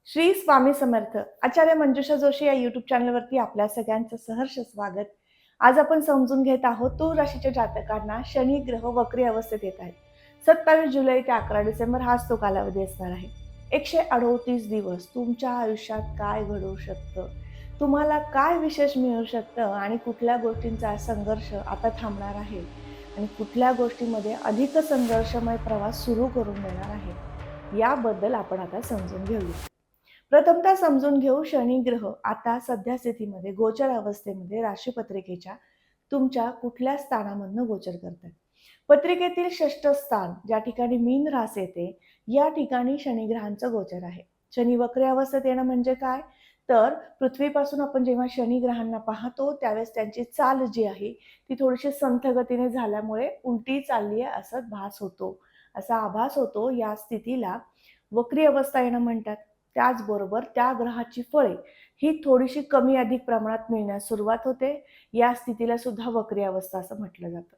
श्री स्वामी समर्थ. आचार्य मंजुषा जोशी या YouTube चॅनलवरती आपल्या सगळ्यांचं सहर्ष स्वागत. आज आपण समजून घेत आहोत तूळ राशीच्या जातकांना शनी ग्रह वक्री अवस्थेत येत आहेत. 27 जुलै ते 11 डिसेंबर हाच तो कालावधी असणार आहे. 138 दिवस तुमच्या आयुष्यात काय घडू शकतं, तुम्हाला काय विशेष मिळू शकतं आणि कुठल्या गोष्टींचा संघर्ष आता थांबणार आहे आणि कुठल्या गोष्टीमध्ये अधिक संघर्षमय प्रवास सुरू करून देणार आहे, याबद्दल आपण आता समजून घेऊया. प्रथमतः समजून घेऊ शनी ग्रह आता सध्या स्थितीमध्ये गोचर अवस्थेमध्ये राशीपत्रिकेच्या तुमच्या कुठल्या स्थानामधनं गोचर करतात. पत्रिकेतील षष्ठ स्थान ज्या ठिकाणी मीन रास येते या ठिकाणी शनी ग्रहांचं गोचर आहे. शनी वक्री अवस्थेत येणं म्हणजे काय, तर पृथ्वीपासून आपण जेव्हा शनी ग्रहांना पाहतो त्यावेळेस त्यांची चाल जी आहे ती थोडीशी संथ गतीने झाल्यामुळे उलटी चालली आहे असं भास होतो, असा आभास होतो. या स्थितीला वक्री अवस्था येणं म्हणतात. त्याचबरोबर त्या ग्रहाची फळे ही थोडीशी कमी अधिक प्रमाणात मिळण्यास सुरुवात होते. या स्थितीला सुद्धा वक्री अवस्था असं म्हटलं जातं.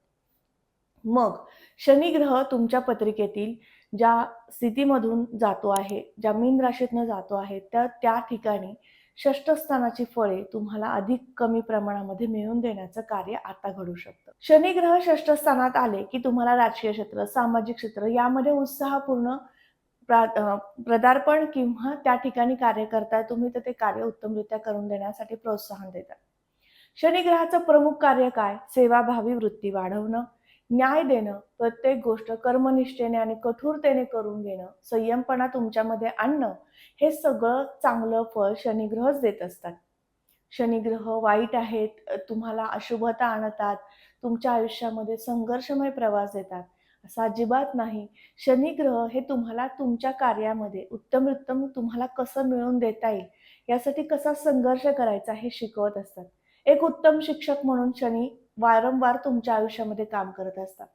मग शनी ग्रह तुमच्या पत्रिकेतील ज्या स्थितीमधून जातो आहे, ज्या मीन राशीतनं जातो आहे, तर त्या ठिकाणी षष्ठ स्थानाची फळे तुम्हाला अधिक कमी प्रमाणामध्ये मिळवून देण्याचं कार्य आता घडू शकतं. शनी ग्रह षष्ठ स्थानात आले की तुम्हाला राजकीय क्षेत्र, सामाजिक क्षेत्र यामध्ये उत्साहपूर्ण पदार्पण किंवा त्या ठिकाणी कार्य करताय तुम्ही, तर ते कार्य उत्तमरित्या करून देण्यासाठी प्रोत्साहन देतात. शनी ग्रहाचं प्रमुख कार्य काय? सेवाभावी वृत्ती वाढवणं, न्याय देणं, प्रत्येक गोष्ट कर्मनिष्ठेने आणि कठोरतेने करून घेणं, संयमपणा तुमच्यामध्ये आणणं, हे सगळं चांगलं फळ शनिग्रहच देत असतात. शनिग्रह वाईट आहेत, तुम्हाला अशुभता आणतात, तुमच्या आयुष्यामध्ये संघर्षमय प्रवास देतात, असं अजिबात नाही. शनिग्रह हे तुम्हाला तुमच्या कार्यामध्ये उत्तम तुम्हाला कसं मिळवून देता येईल, यासाठी कसा संघर्ष करायचा हे शिकवत असतात. एक उत्तम शिक्षक म्हणून शनी वारंवार तुमच्या आयुष्यामध्ये काम करत असतात.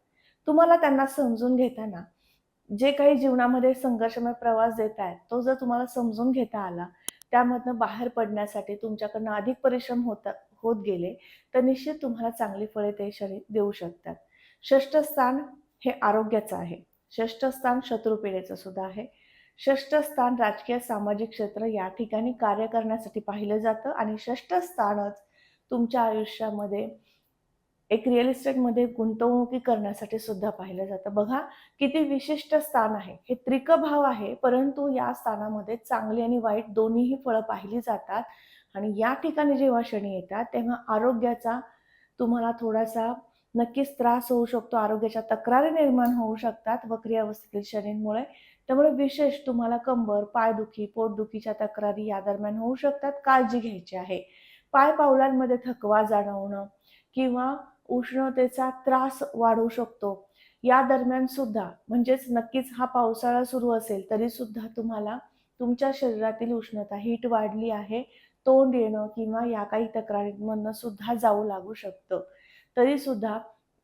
तुम्हाला त्यांना समजून घेताना जे काही जीवनामध्ये संघर्षमय प्रवास देत आहेत, तो जर तुम्हाला समजून घेता आला, त्यामधनं बाहेर पडण्यासाठी तुमच्याकडनं अधिक परिश्रम होत गेले, तर निश्चित तुम्हाला चांगली फळे ते शनी देऊ शकतात. षष्ठ स्थान हे आरोग्याचं आहे. षष्ठ स्थान शत्रुपीडेचं सुद्धा आहे. षष्ठ स्थान राजकीय सामाजिक क्षेत्र या ठिकाणी कार्य करण्यासाठी पाहिलं जातं आणि षष्ठ स्थानच तुमच्या आयुष्यामध्ये एक रिअल इस्टेटमध्ये गुंतवणुकी करण्यासाठी सुद्धा पाहिलं जातं. बघा किती विशिष्ट स्थान आहे. हे त्रिक भाव आहे, परंतु या स्थानामध्ये चांगली आणि वाईट दोन्हीही फळं पाहिली जातात आणि या ठिकाणी जेव्हा शनी येतात तेव्हा आरोग्याचा तुम्हाला थोडासा नक्कीच त्रास होऊ शकतो. आरोग्याच्या तक्रारी निर्माण होऊ शकतात वक्री अवस्थेतील शनींमुळे. त्यामुळे विशेष तुम्हाला कंबर, पायदुखी, पोटदुखीच्या तक्रारी या दरम्यान होऊ शकतात. काळजी घ्यायची आहे. पाय पावलांमध्ये थकवा जाणवणं किंवा उष्णतेचा त्रास वाढू शकतो. या दरम्यान सुद्धा म्हणजेच नक्कीच हा पावसाळा सुरू असेल तरी सुद्धा तुम्हाला तुमच्या शरीरातील उष्णता, हीट वाढली आहे, तोंड येणं किंवा या काही तक्रारींमधनं सुद्धा जाऊ लागू शकतं. तरी सुद्धा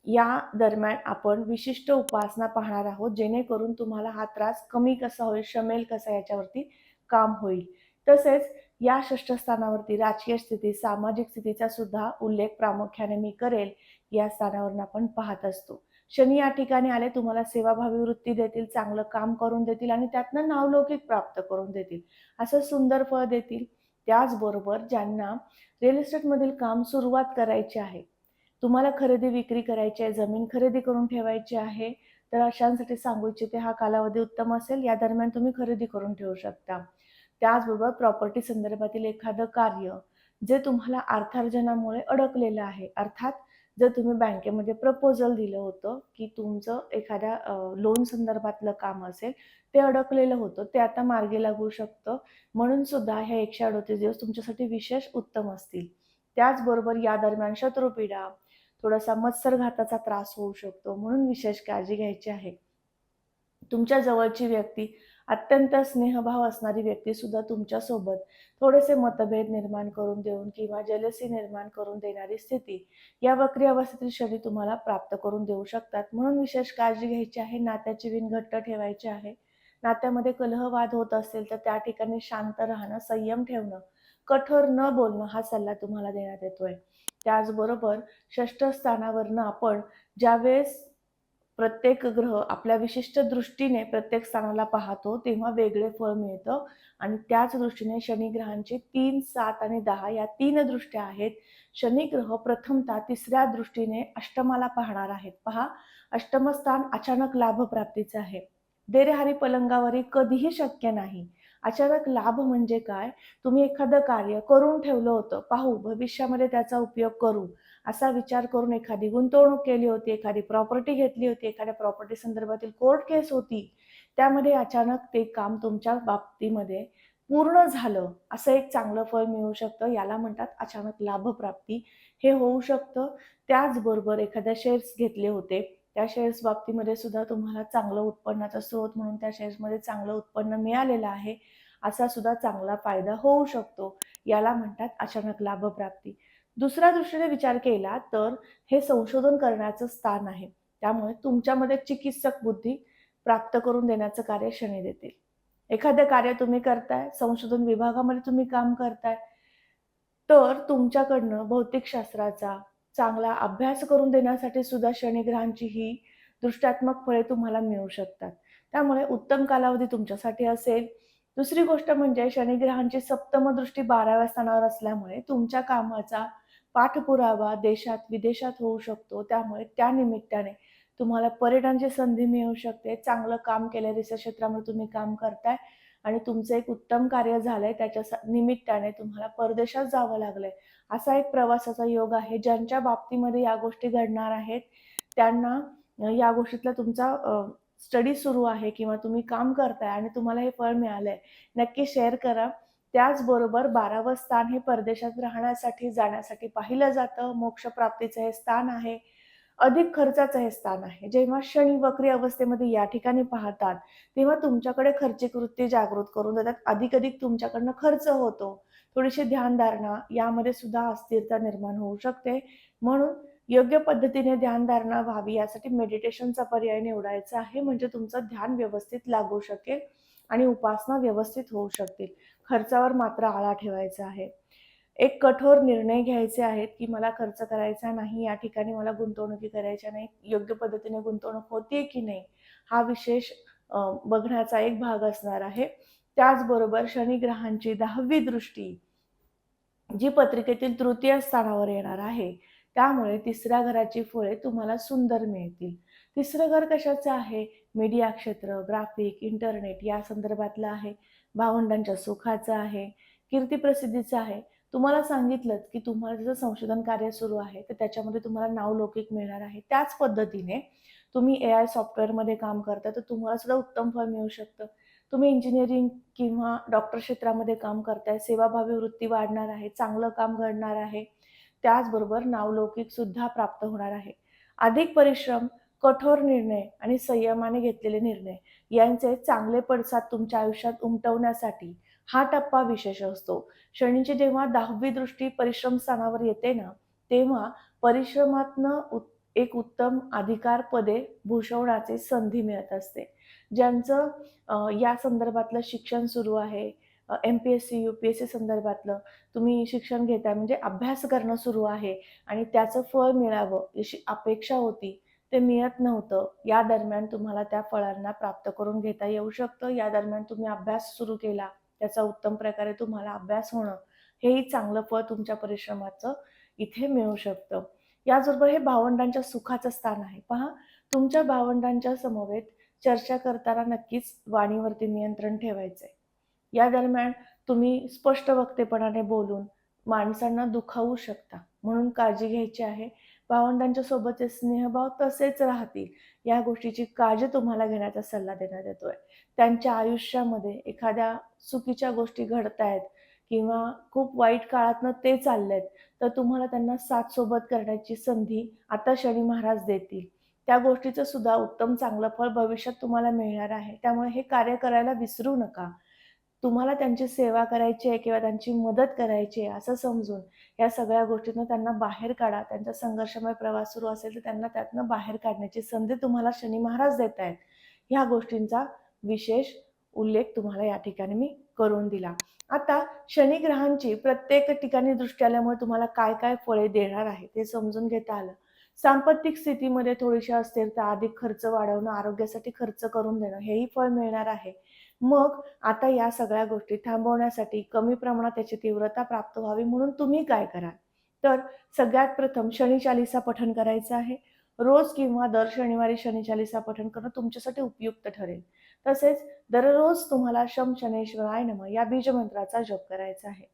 या दरम्यान आपण विशिष्ट उपासना पाहणार आहोत, जेणेकरून तुम्हाला हा त्रास कमी कसा होईल, शमेल कसा याच्यावरती काम होईल. तसेच या षष्ठस्थानावरती राजकीय स्थिती, सामाजिक स्थितीचा सुद्धा उल्लेख प्रामुख्याने मी करेल. या स्थानावरून आपण पाहत असतो. शनी या ठिकाणी आले तुम्हाला सेवाभावी वृत्ती देतील, चांगलं काम करून देतील आणि त्यातनं नावलौकिक प्राप्त करून देतील. असं सुंदर फळ देतील. त्याचबरोबर ज्यांना रिअल इस्टेटमधील काम सुरुवात करायची आहे, तुम्हाला खरेदी विक्री करायची आहे, जमीन खरेदी करून ठेवायची आहे, तर अशांसाठी सांगू इच्छिते हा कालावधी उत्तम असेल. या दरम्यान तुम्ही खरेदी करून ठेवू शकता. त्याचबरोबर प्रॉपर्टी संदर्भातील एखादं कार्य जे तुम्हाला अर्थार्जनामुळे अडकलेलं आहे, अर्थात जर तुम्ही बँकेमध्ये प्रपोजल दिलं होतं की तुमचं एखाद्या लोन संदर्भातलं काम असेल, ते अडकलेलं होतं, ते आता मार्गी लागू शकतं. म्हणून सुद्धा हे 138 दिवस तुमच्यासाठी विशेष उत्तम असतील. त्याचबरोबर या दरम्यान शत्रुपीडा, थोडासा मत्सरघाताचा त्रास होऊ शकतो, म्हणून विशेष काळजी घ्यायची आहे. तुमच्या जवळची व्यक्ती, अत्यंत स्नेहभाव असणारी व्यक्ती सुद्धा तुमच्यासोबत थोडेसे मतभेद निर्माण करून देऊन किंवा जेलसी निर्माण करून देणारी स्थिती या वक्री अवस्थेतील शनी तुम्हाला प्राप्त करून देऊ शकतात. म्हणून विशेष काळजी घ्यायची आहे. नात्याची विण घट्ट ठेवायची आहे. नात्यामध्ये कलहवाद होत असेल तर त्या ठिकाणी शांत राहणं, संयम ठेवणं, कठोर न बोलणं हा सल्ला तुम्हाला देण्यात येतोय. त्याचबरोबर षष्ठ स्थानावरनं आपण ज्यावेळेस प्रत्येक ग्रह आपल्या विशिष्ट दृष्टीने प्रत्येक स्थानाला पाहतो, तेव्हा वेगळे फळ मिळतं आणि त्याच दृष्टीने शनी ग्रहांचे 3, 7 आणि 10 या 3 दृष्ट्या आहेत. शनी ग्रह प्रथमतः तिसऱ्या दृष्टीने अष्टमाला पाहणार आहेत. पहा, अष्टम स्थान अचानक लाभ प्राप्तीचं आहे. देरेहारी पलंगावरी कधीही शक्य नाही. अचानक लाभ म्हणजे काय? तुम्ही एखादं कार्य करून ठेवलं होतं, पाहू भविष्यामध्ये त्याचा उपयोग करू, असा विचार करून एखादी गुंतवणूक केली होती, एखादी प्रॉपर्टी घेतली होती, एखाद्या प्रॉपर्टी संदर्भातील कोर्ट केस होती. त्यामध्ये अचानक ते काम तुमच्या बाबतीमध्ये पूर्ण झालं, असं एक चांगलं फळ मिळू शकतं. याला म्हणतात अचानक लाभप्राप्ती. हे होऊ शकतं. त्याचबरोबर एखाद्या शेअर्स घेतले होते, त्या शेअर्स बाबतीमध्ये सुद्धा तुम्हाला चांगलं उत्पन्नाचा स्रोत म्हणून त्या शेअर्समध्ये चांगलं उत्पन्न मिळालेलं आहे. असा सुद्धा चांगला फायदा होऊ शकतो. याला म्हणतात अचानक लाभप्राप्ती. दुसऱ्या दृष्टीने विचार केला तर हे संशोधन करण्याचं स्थान आहे. त्यामुळे तुमच्यामध्ये चिकित्सक बुद्धी प्राप्त करून देण्याचं कार्य शनी देतील. एखादं कार्य तुम्ही करताय, संशोधन विभागामध्ये तुम्ही काम करताय, तर तुमच्याकडनं भौतिकशास्त्राचा चांगला अभ्यास करून देण्यासाठी सुद्धा शनिग्रहांची ही दृष्ट्यात्मक फळे तुम्हाला मिळू शकतात. त्यामुळे उत्तम कालावधी तुमच्यासाठी असेल. दुसरी गोष्ट म्हणजे शनिग्रहांची सप्तम दृष्टी 12व्या स्थानावर असल्यामुळे तुमच्या कामाचा पाठपुरावा देशात विदेशात होऊ शकतो. त्यामुळे त्या निमित्ताने तुम्हाला पर्यटनाची संधी मिळू शकते. चांगलं काम केलंय, रिसर्च क्षेत्रामध्ये तुम्ही काम करताय आणि तुमचं एक उत्तम कार्य झालंय, त्याच्या निमित्ताने तुम्हाला परदेशात जावं लागलंय. असा एक प्रवासाचा योग आहे. ज्यांच्या बाबतीमध्ये या गोष्टी घडणार आहेत, त्यांना या गोष्टीतला तुमचा स्टडी सुरू आहे किंवा तुम्ही काम करताय आणि तुम्हाला हे फळ मिळालंय, नक्की शेअर करा. त्याचबरोबर 12वं स्थान हे परदेशात राहण्यासाठी, जाण्यासाठी पाहिलं जातं. मोक्षप्राप्तीचं हे स्थान आहे. अधिक खर्चाचं हे स्थान आहे. जेव्हा शनी वक्री अवस्थेमध्ये या ठिकाणी पाहतात, तेव्हा तुमच्याकडे खर्चिक वृत्ती जागृत करून देतात. अधिक तुमच्याकडनं खर्च होतो. थोडीशी ध्यानधारणा यामध्ये सुद्धा अस्थिरता निर्माण होऊ शकते. म्हणून योग्य पद्धतीने ध्यानधारणा व्हावी यासाठी मेडिटेशनचा पर्याय निवडायचा आहे. म्हणजे तुमचं ध्यान व्यवस्थित लागू शकेल आणि उपासना व्यवस्थित होऊ शकतील. खर्चावर मात्र आळा ठेवायचा आहे. एक कठोर निर्णय घ्यायचे आहेत, की मला खर्च करायचा नाही, या ठिकाणी मला गुंतवणुकी करायच्या नाही, योग्य पद्धतीने गुंतवणूक होतीये की नाही, हा विशेष बघण्याचा एक भाग असणार आहे. त्याचबरोबर शनी ग्रहांची 10वी दृष्टी जी पत्रिकेतील तृतीय स्थानावर येणार आहे, त्यामुळे तिसऱ्या घराची फळे तुम्हाला सुंदर मिळतील. तिसरं घर कशाचं आहे? मीडिया क्षेत्र, ग्राफिक, इंटरनेट या संदर्भातलं आहे. भावंडांच्या सुखाचं आहे, कीर्तिप्रसिद्धीचं आहे. तुम्हाला सांगितलंत, की तुम्हाला जर संशोधन कार्य सुरू आहे, तर त्याच्यामध्ये तुम्हाला नावलौकिक मिळणार आहे. त्याच पद्धतीने तुम्ही AI सॉफ्टवेअरमध्ये काम करता, तर तुम्हाला सुद्धा उत्तम फळ मिळू शकतं. तुम्ही इंजिनिअरिंग किंवा डॉक्टर क्षेत्रामध्ये काम करताय, सेवाभावी वृत्ती वाढणार आहे, चांगलं काम घडणार आहे. त्याचबरोबर नावलौकिक सुद्धा प्राप्त होणार आहे. अधिक परिश्रम, कठोर निर्णय आणि संयमाने घेतलेले निर्णय यांचे चांगले पडसाद तुमच्या आयुष्यात उमटवण्यासाठी हा टप्पा विशेष असतो. शनीची जेव्हा 10वी दृष्टी परिश्रम स्थानावर येते ना, तेव्हा परिश्रमातनं एक उत्तम अधिकार पदे भूषवण्याची संधी मिळत असते. ज्यांचं या संदर्भातलं शिक्षण सुरू आहे, MPSC, UPSC संदर्भातलं तुम्ही शिक्षण घेताय म्हणजे अभ्यास करणं सुरू आहे आणि त्याचं फळ मिळावं अशी अपेक्षा होती, ते मिळत नव्हतं. या दरम्यान तुम्हाला त्या फळांना प्राप्त करून घेता येऊ शकतं. या दरम्यान तुम्ही अभ्यास सुरू केला, त्याचा उत्तम प्रकारे तुम्हाला अभ्यास होणं, हेही चांगलं फळ तुमच्या परिश्रमाचं इथे मिळू शकतं. याचबरोबर हे भावंडांच्या सुखाचं स्थान आहे. पहा, तुमच्या भावंडांच्या समवेत चर्चा करताना नक्कीच वाणीवरती नियंत्रण ठेवायचंय. या दरम्यान तुम्ही स्पष्ट वक्तेपणाने बोलून माणसांना दुखावू शकता, म्हणून काळजी घ्यायची आहे. भावंडांच्या सोबतचे स्नेहभाव तसेच राहतील, या गोष्टीची काळजी तुम्हाला घेण्याचा सल्ला देण्यात येतोय. त्यांच्या आयुष्यामध्ये एखाद्या चुकीच्या गोष्टी घडतायत किंवा खूप वाईट काळातनं ते चाललेत, तर तुम्हाला त्यांना साथ सोबत करण्याची संधी आता शनी महाराज देतील. त्या गोष्टीचं सुद्धा उत्तम चांगलं फळ भविष्यात तुम्हाला मिळणार आहे. त्यामुळे हे कार्य करायला विसरू नका. तुम्हाला त्यांची सेवा करायची आहे किंवा त्यांची मदत करायची आहे असं समजून या सगळ्या गोष्टीतनं त्यांना बाहेर काढा. त्यांचा संघर्षमय प्रवास सुरू असेल तर त्यांना त्यातनं बाहेर काढण्याची संधी तुम्हाला शनी महाराज देत आहेत. ह्या गोष्टींचा विशेष उल्लेख तुम्हाला या ठिकाणी मी करून दिला. आता शनी ग्रहांची प्रत्येक ठिकाणी दृष्टी आल्यामुळे तुम्हाला काय काय फळे देणार आहे ते समजून घेता आलं. सांपत्तिक स्थितीमध्ये थोडीशी अस्थिरता, अधिक खर्च वाढवणं, आरोग्यासाठी खर्च करून देणं हेही फळ मिळणार आहे. मग आता या सगळ्या गोष्टी थांबवण्यासाठी कमी प्रमाणात त्याची तीव्रता प्राप्त व्हावी म्हणून तुम्ही काय कराल? तर सगळ्यात प्रथम शनी चालीसा पठण करायचं आहे. रोज किंवा दर शनिवारी शनी चालीसा पठण करणं तुमच्यासाठी उपयुक्त ठरेल. तसेच दररोज तुम्हाला शं शनैश्वराय नमः या बीजमंत्राचा जप करायचा आहे.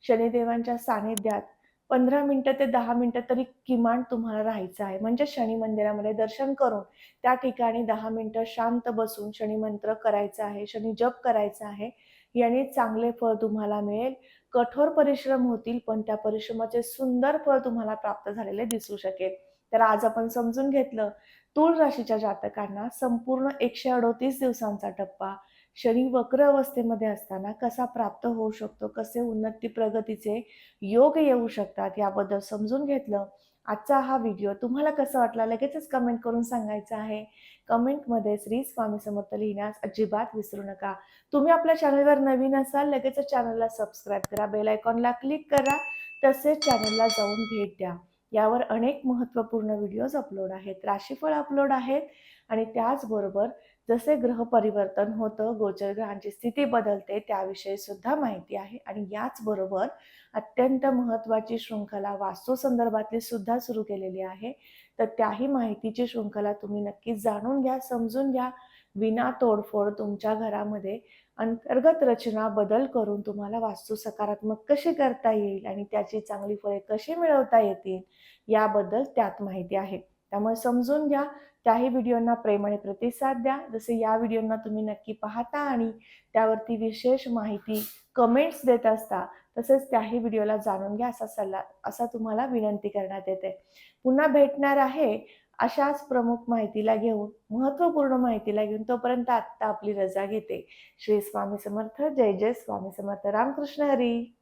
शनिदेवांच्या सानिध्यात 15 मिनिटं ते 10 मिनिटं तरी किमान तुम्हाला राहायचं आहे. म्हणजे शनी मंदिरामध्ये दर्शन करून त्या ठिकाणी 10 मिनिटं शांत बसून शनी मंत्र करायचा आहे, शनी जप करायचा आहे. याने चांगले फळ तुम्हाला मिळेल. कठोर परिश्रम होतील, पण त्या परिश्रमाचे सुंदर फळ तुम्हाला प्राप्त झालेले दिसू शकेल. तर आज आपण समजून घेतलं, तूळ राशीच्या जातकांना संपूर्ण 138 दिवसांचा टप्पा शनी वक्र अवस्थेमध्ये असताना कसा प्राप्त होऊ शकतो, कसे उन्नती प्रगतीचे योग येऊ शकतात याबद्दल समजून घेतलं. आजचा हा व्हिडिओ तुम्हाला कसा वाटला लगेचच कमेंट करून सांगायचं आहे. कमेंटमध्ये श्री स्वामी समर्थ लिहिण्यास अजिबात विसरू नका. तुम्ही आपल्या चॅनलवर नवीन असाल लगेचच चॅनलला सबस्क्राईब करा, बेल आयकॉनला क्लिक करा, तसेच चॅनलला जाऊन भेट द्या. यावर अनेक महत्त्वपूर्ण व्हिडिओज अपलोड आहेत, राशीफळ अपलोड आहेत आणि त्याचबरोबर जसे ग्रह परिवर्तन होतं, गोचर ग्रहांची स्थिती बदलते त्याविषयी सुद्धा माहिती आहे आणि याचबरोबर अत्यंत महत्त्वाची शृंखला वास्तू संदर्भातली सुद्धा सुरू केलेली आहे. तर त्याही माहितीची शृंखला तुम्ही नक्कीच जाणून घ्या, समजून घ्या. विना तोडफोड तुमच्या घरामध्ये अंतर्गत रचना बदल करून तुम्हाला वास्तू सकारात्मक कशी करता येईल आणि त्याची चांगली फळे कशी मिळवता येतील याबद्दल त्यात माहिती आहे. त्यामुळे समजून घ्या. त्याही व्हिडिओंना प्रेम आणि प्रतिसाद द्या. जसे या व्हिडिओंना तुम्ही नक्की पाहता आणि त्यावरती विशेष माहिती कमेंट्स देत असता, तसेच त्याही व्हिडिओला जाणून घ्या असा तुम्हाला विनंती करण्यात येते. पुन्हा भेटणार आहे अशाच प्रमुख माहितीला घेऊन, महत्त्वपूर्ण माहितीला घेऊन. तोपर्यंत आत्ता आपली रजा घेते. श्री स्वामी समर्थ. जय जय स्वामी समर्थ. रामकृष्ण हरी.